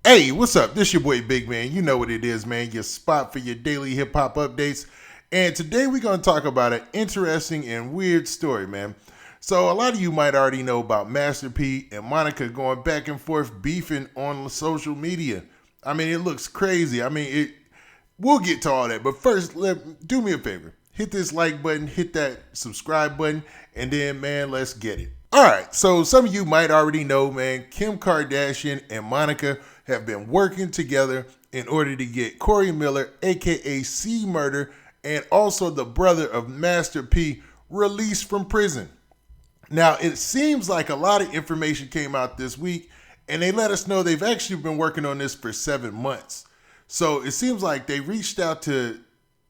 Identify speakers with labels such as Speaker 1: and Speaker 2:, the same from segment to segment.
Speaker 1: Hey, what's up? This your boy Big Man. You know what it is, man. Your spot for your daily hip hop updates. And today we're going to talk about an interesting and weird story, man. So a lot of you might already know about Master P and Monica going back and forth beefing on social media. I mean, it looks crazy. We'll get to all that. But first, do me a favor. Hit this like button, hit that subscribe button, and then, man, let's get it. All right, so some of you might already know, man, Kim Kardashian and Monica have been working together in order to get Corey Miller, aka C Murder, and also the brother of Master P, released from prison. Now, it seems like a lot of information came out this week, and they let us know they've actually been working on this for 7 months. So it seems like they reached out to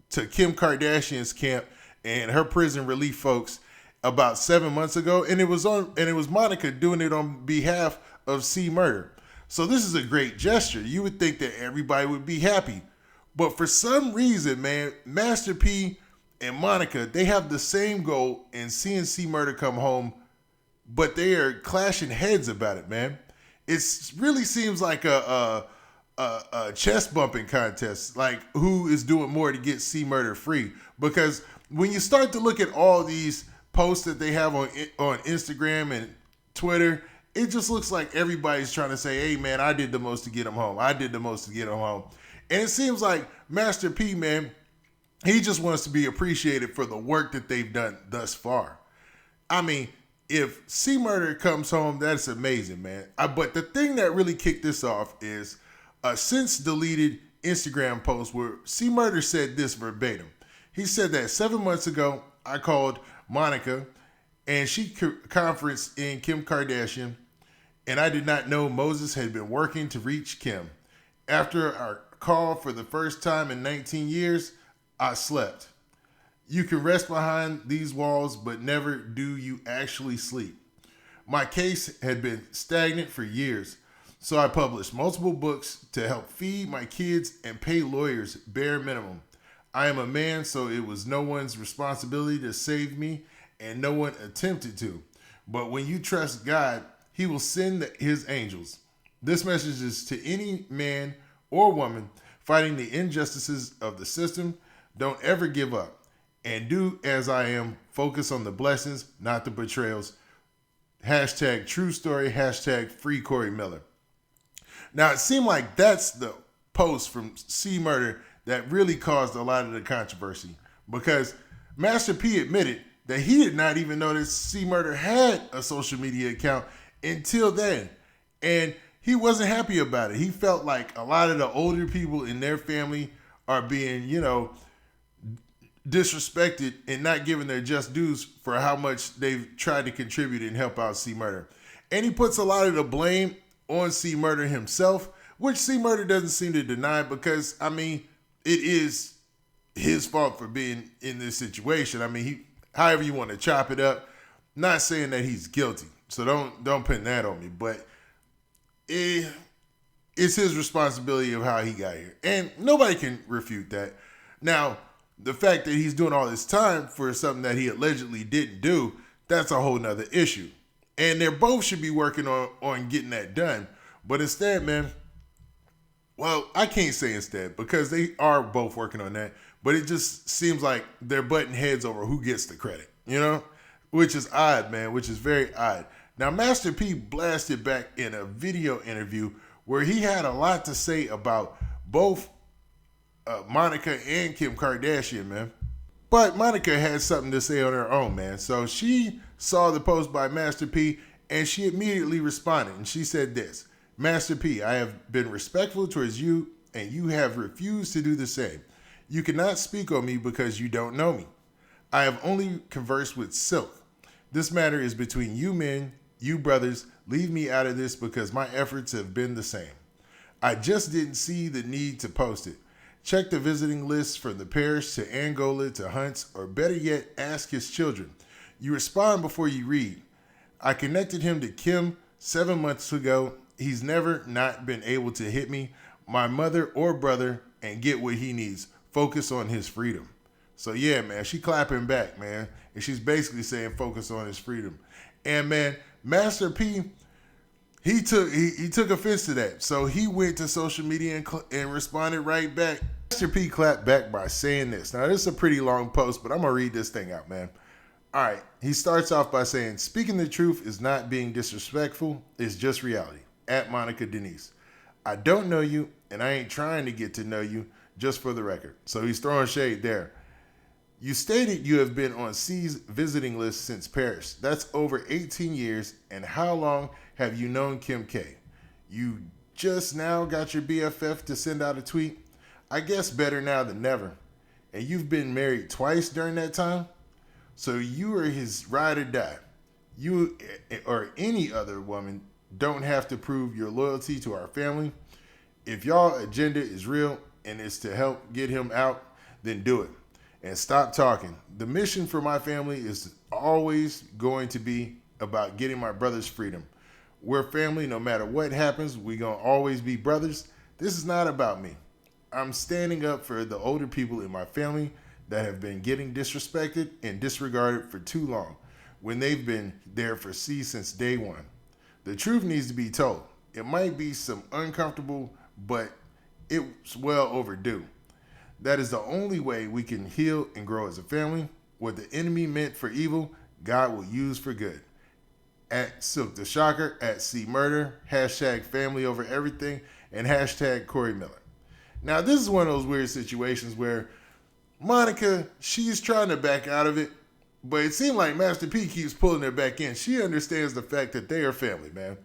Speaker 1: Kim Kardashian's camp and her prison relief folks about 7 months ago, and it was Monica doing it on behalf of C Murder. So this is a great gesture. You would think that everybody would be happy, but for some reason, man, Master P and Monica, they have the same goal in seeing C Murder come home, but they are clashing heads about it, man. It really seems like a chest bumping contest, like who is doing more to get C Murder free. Because when you start to look at all these posts that they have on Instagram and Twitter, it just looks like everybody's trying to say, hey man, I did the most to get him home. I did the most to get him home. And it seems like Master P, man, he just wants to be appreciated for the work that they've done thus far. I mean, if C Murder comes home, that's amazing, man. But the thing that really kicked this off is a since deleted Instagram post where C Murder said this verbatim. He said that 7 months ago, I called Monica and she conferenced in Kim Kardashian, and I did not know Moses had been working to reach Kim. After our call for the first time in 19 years, I slept. You can rest behind these walls, but never do you actually sleep. My case had been stagnant for years, so I published multiple books to help feed my kids and pay lawyers bare minimum. I am a man, so it was no one's responsibility to save me, and no one attempted to. But when you trust God, He will send His angels. This message is to any man or woman fighting the injustices of the system. Don't ever give up. And do as I am. Focus on the blessings, not the betrayals. Hashtag true story. Hashtag free Corey Miller. Now, it seemed like that's the post from C Murder that really caused a lot of the controversy, because Master P admitted that he did not even know that C Murder had a social media account until then. And he wasn't happy about it. He felt like a lot of the older people in their family are being, disrespected and not given their just dues for how much they've tried to contribute and help out C Murder. And he puts a lot of the blame on C Murder himself, which C Murder doesn't seem to deny, because, it is his fault for being in this situation. However you want to chop it up, not saying that he's guilty. So don't pin that on me, but it's his responsibility of how he got here. And nobody can refute that. Now, the fact that he's doing all this time for something that he allegedly didn't do, that's a whole nother issue. And they both should be working on getting that done. But instead, man, well, I can't say instead, because they are both working on that. But it just seems like they're butting heads over who gets the credit, which is odd, man, which is very odd. Now, Master P blasted back in a video interview where he had a lot to say about both Monica and Kim Kardashian, man. But Monica had something to say on her own, man. So she saw the post by Master P and she immediately responded. And she said this: Master P, I have been respectful towards you and you have refused to do the same. You cannot speak on me because you don't know me. I have only conversed with Silk. This matter is between you men, you brothers. Leave me out of this because my efforts have been the same. I just didn't see the need to post it. Check the visiting list from the parish to Angola to Hunts, or better yet, ask his children. You respond before you read. I connected him to Kim 7 months ago. He's never not been able to hit me, my mother or brother, and get what he needs. Focus on his freedom. So yeah, man, she clapping back, man. And she's basically saying focus on his freedom. And man, Master P, he took offense to that. So he went to social media and responded right back. Master P clapped back by saying this. Now, this is a pretty long post, but I'm going to read this thing out, man. All right. He starts off by saying, speaking the truth is not being disrespectful. It's just reality. At Monica Denise. I don't know you, and I ain't trying to get to know you, just for the record. So he's throwing shade there. You stated you have been on C's visiting list since Paris. That's over 18 years. And how long have you known Kim K? You just now got your BFF to send out a tweet? I guess better now than never. And you've been married twice during that time? So you are his ride or die. You or any other woman don't have to prove your loyalty to our family. If y'all agenda is real and it's to help get him out, then do it. And stop talking. The mission for my family is always going to be about getting my brother's freedom. We're family no matter what happens. We're going to always be brothers. This is not about me. I'm standing up for the older people in my family that have been getting disrespected and disregarded for too long when they've been there for C since day one. The truth needs to be told. It might be some uncomfortable, but it's well overdue. That is the only way we can heal and grow as a family. What the enemy meant for evil, God will use for good. At Silk the Shocker, at C Murder, hashtag family over everything, and hashtag Corey Miller. Now, this is one of those weird situations where Monica, she's trying to back out of it, but it seemed like Master P keeps pulling her back in. She understands the fact that they are family, man.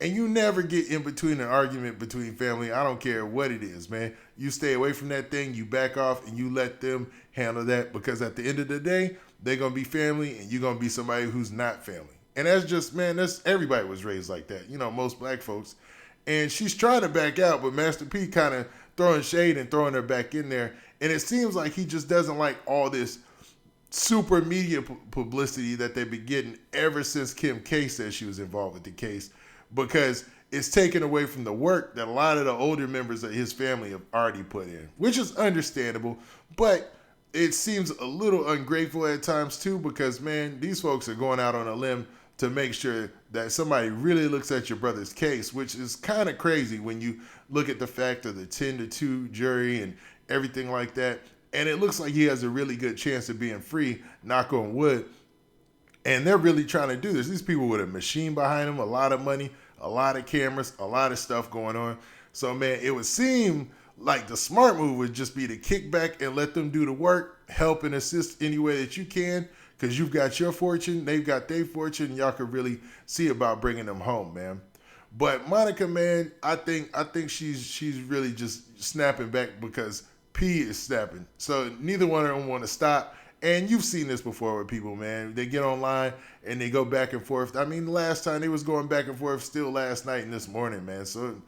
Speaker 1: And you never get in between an argument between family. I don't care what it is, man. You stay away from that thing, you back off, and you let them handle that, because at the end of the day, they're going to be family, and you're going to be somebody who's not family. And that's just, man, that's everybody was raised like that. You know, most black folks. And she's trying to back out, but Master P kind of throwing shade and throwing her back in there. And it seems like he just doesn't like all this super media publicity that they've been getting ever since Kim K said she was involved with the case, because it's taken away from the work that a lot of the older members of his family have already put in, which is understandable, but it seems a little ungrateful at times too, because, man, these folks are going out on a limb to make sure that somebody really looks at your brother's case, which is kind of crazy when you look at the fact of the 10-2 jury and everything like that. And it looks like he has a really good chance of being free, knock on wood. And they're really trying to do this. These people with a machine behind them, a lot of money, a lot of cameras, a lot of stuff going on. So, man, it would seem like the smart move would just be to kick back and let them do the work, help and assist any way that you can, because you've got your fortune, they've got their fortune, and y'all could really see about bringing them home, man. But Monica, man, I think she's really just snapping back because P is snapping. So neither one of them want to stop. And you've seen this before with people, man. They get online and they go back and forth. I mean, the last time they was going back and forth still last night and this morning, man. So,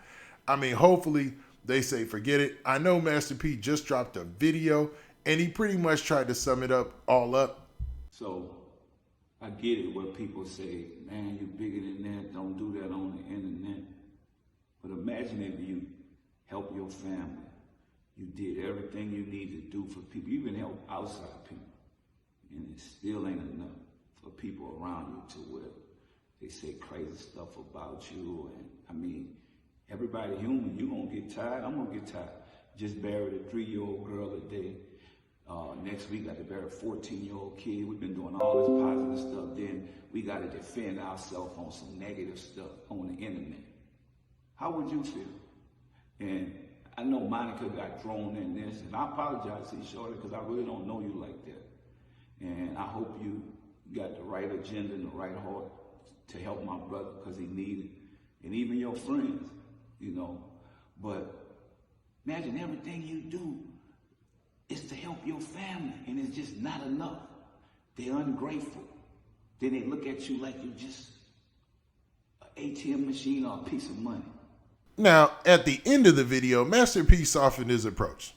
Speaker 1: I mean, hopefully they say forget it. I know Master P just dropped a video and he pretty much tried to sum it up all up.
Speaker 2: So I get it where people say, man, you're bigger than that. Don't do that on the internet. But imagine if you help your family. You did everything you need to do for people. You even help outside people. And it still ain't enough for people around you to where they say crazy stuff about you. And I mean, everybody human. You gonna get tired. I'm gonna get tired. Just buried a 3-year-old girl today. Next week, got to bury a 14-year-old kid. We've been doing all this positive stuff. Then we got to defend ourselves on some negative stuff on the internet. How would you feel? And I know Monica got thrown in this, and I apologize to you, Shorty, because I really don't know you like that. And I hope you got the right agenda and the right heart to help my brother, because he needed it. And even your friends, you know. But imagine everything you do is to help your family, and it's just not enough. They're ungrateful. Then they look at you like you're just an ATM machine or a piece of money.
Speaker 1: Now, at the end of the video, Master P softened his approach.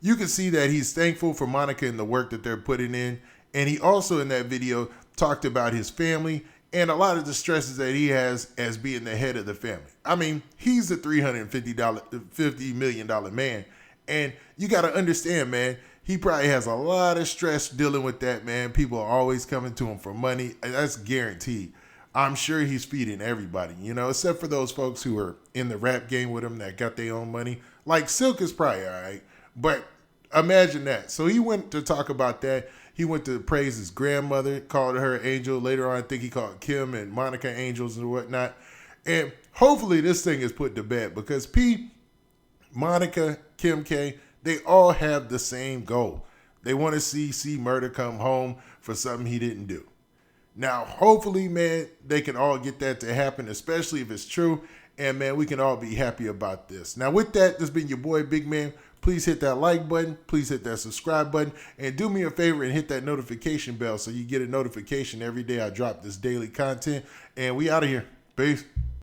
Speaker 1: You can see that he's thankful for Monica and the work that they're putting in. And he also, in that video, talked about his family and a lot of the stresses that he has as being the head of the family. I mean, he's a $50 million man. And you got to understand, man, he probably has a lot of stress dealing with that, man. People are always coming to him for money. That's guaranteed. I'm sure he's feeding everybody, except for those folks who are in the rap game with him that got their own money. Like Silk is probably all right, but imagine that. So he went to talk about that. He went to praise his grandmother, called her an angel. Later on, I think he called Kim and Monica angels and whatnot. And hopefully this thing is put to bed because Monica, Kim K, they all have the same goal. They want to see C Murder come home for something he didn't do. Now, hopefully, man, they can all get that to happen, especially if it's true. And, man, we can all be happy about this. Now, with that, this has been your boy, Big Man. Please hit that like button. Please hit that subscribe button. And do me a favor and hit that notification bell so you get a notification every day I drop this daily content. And we out of here. Peace.